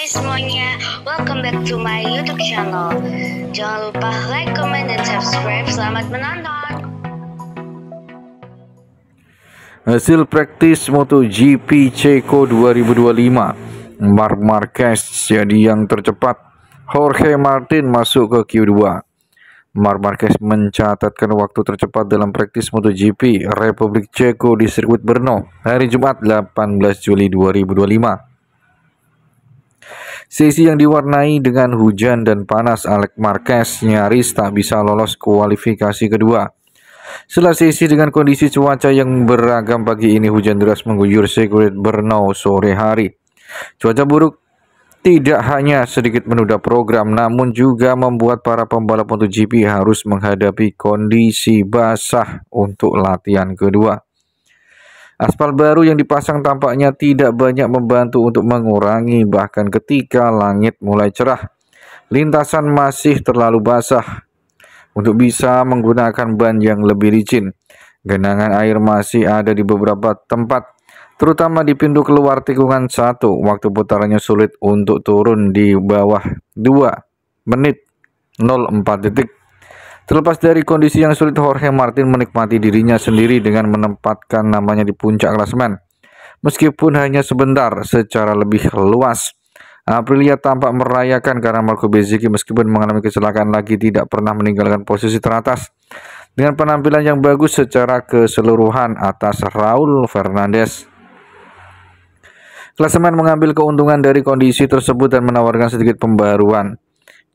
semuanya, welcome back to my YouTube channel. Jangan lupa like, comment, dan subscribe. Selamat menonton. Hasil praktis MotoGP Ceko 2025, Marc Marquez jadi yang tercepat. Jorge Martin masuk ke Q2. Marc Marquez mencatatkan waktu tercepat dalam praktis MotoGP Republik Ceko di sirkuit Brno hari Jumat 18 Juli 2025. Sesi yang diwarnai dengan hujan dan panas, Alex Marquez nyaris tak bisa lolos kualifikasi kedua. Setelah sesi dengan kondisi cuaca yang beragam pagi ini, hujan deras mengguyur sirkuit Brno sore hari. Cuaca buruk tidak hanya sedikit menunda program, namun juga membuat para pembalap MotoGP harus menghadapi kondisi basah untuk latihan kedua. Aspal baru yang dipasang tampaknya tidak banyak membantu untuk mengurangi, bahkan ketika langit mulai cerah, lintasan masih terlalu basah untuk bisa menggunakan ban yang lebih licin. Genangan air masih ada di beberapa tempat, terutama di pintu keluar tikungan 1. Waktu putarannya sulit untuk turun di bawah 2 menit 04 detik. Terlepas dari kondisi yang sulit, Jorge Martin menikmati dirinya sendiri dengan menempatkan namanya di puncak klasemen. Meskipun hanya sebentar, secara lebih luas, Aprilia tampak merayakan karena Marco Bezzecchi meskipun mengalami kecelakaan lagi tidak pernah meninggalkan posisi teratas. Dengan penampilan yang bagus secara keseluruhan atas Raul Fernandez. Klasemen mengambil keuntungan dari kondisi tersebut dan menawarkan sedikit pembaruan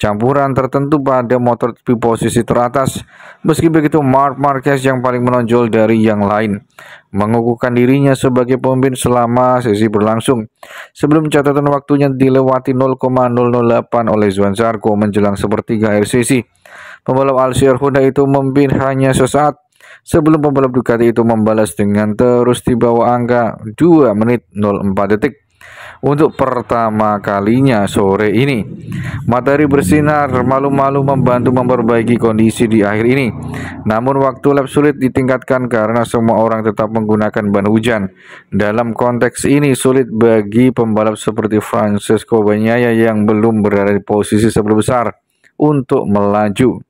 campuran tertentu pada motor di posisi teratas. Meski begitu, Marc Marquez yang paling menonjol dari yang lain mengukuhkan dirinya sebagai pemimpin selama sesi berlangsung. Sebelum catatan waktunya dilewati 0,008 oleh Johan Zarco menjelang sepertiga akhir sesi, pembalap Alsir Honda itu memimpin hanya sesaat sebelum pembalap Ducati itu membalas dengan terus di bawah angka 2 menit 04 detik. Untuk pertama kalinya sore ini, matahari bersinar malu-malu membantu memperbaiki kondisi di akhir ini. Namun waktu lap sulit ditingkatkan karena semua orang tetap menggunakan ban hujan. Dalam konteks ini sulit bagi pembalap seperti Francesco Bagnaia yang belum berada di posisi 10 besar untuk melaju.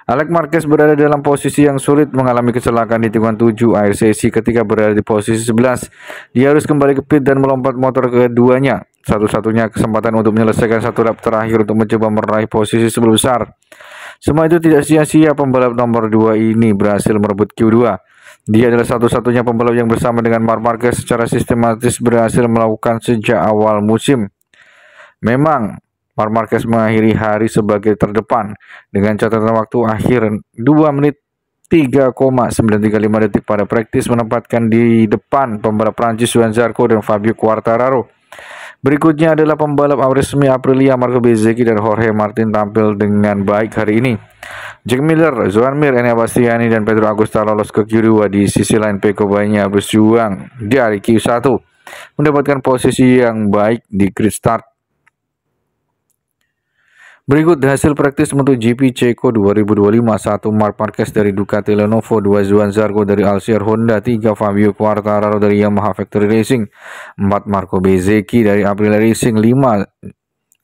Alex Marquez berada dalam posisi yang sulit, mengalami kecelakaan di tikungan 7 akhir sesi ketika berada di posisi 11. Dia harus kembali ke pit dan melompat motor keduanya. Satu-satunya kesempatan untuk menyelesaikan satu lap terakhir untuk mencoba meraih posisi 10 besar. Semua itu tidak sia-sia, pembalap nomor 2 ini berhasil merebut Q2. Dia adalah satu-satunya pembalap yang bersama dengan Marc Marquez secara sistematis berhasil melakukan sejak awal musim. Memang Marc Marquez mengakhiri hari sebagai terdepan dengan catatan waktu akhir 2 menit 3,935 detik pada praktis, menempatkan di depan pembalap Prancis Johan Zarco dan Fabio Quartararo. Berikutnya adalah pembalap resmi Aprilia Marco Bezzecchi dan Jorge Martin tampil dengan baik hari ini. Jack Miller, Joan Mir, Enea Bastianini, dan Pedro Acosta lolos ke Q2. Di sisi lain, Pecco Bagnaia berjuang dari Q1 mendapatkan posisi yang baik di grid start. Berikut hasil praktis MotoGP Ceko 2025. 1. Marc Marquez dari Ducati Lenovo. 2. Johan Zarco dari Alsir Honda. 3. Fabio Quartararo dari Yamaha Factory Racing. 4. Marco Bezzecchi dari Aprilia Racing. 5.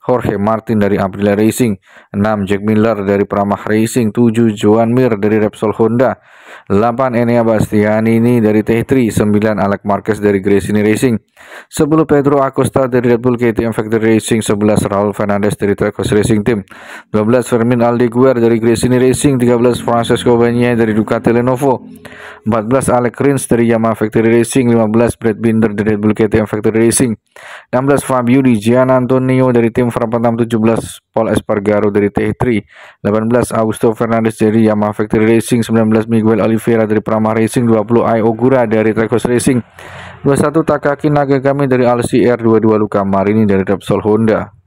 Jorge Martin dari Aprilia Racing. 6. Jack Miller dari Pramac Racing. 7. Joan Mir dari Repsol Honda. 8. Enea Bastianini dari T3. 9. Alex Marquez dari Gresini Racing. 10. Pedro Acosta dari Red Bull KTM Factory Racing. 11. Raul Fernandez dari Trackhouse Racing Team. 12. Fermin Aldeguer dari Gresini Racing. 13. Francesco Bagnaia dari Ducati Lenovo. 14. Alex Rins dari Yamaha Factory Racing. 15. Brad Binder dari Red Bull KTM Factory Racing. 16. Fabio Di Gianantonio dari tim Frampton. 17. Paul Espargaro dari T3. 18. Augusto Fernandez dari Yamaha Factory Racing. 19. Miguel Oliveira dari Pramac Racing. 20. Ai Ogura dari Trackhouse Racing. 21. Takaki Nakagami dari RCR. 22. Luca Marini dari Repsol Honda.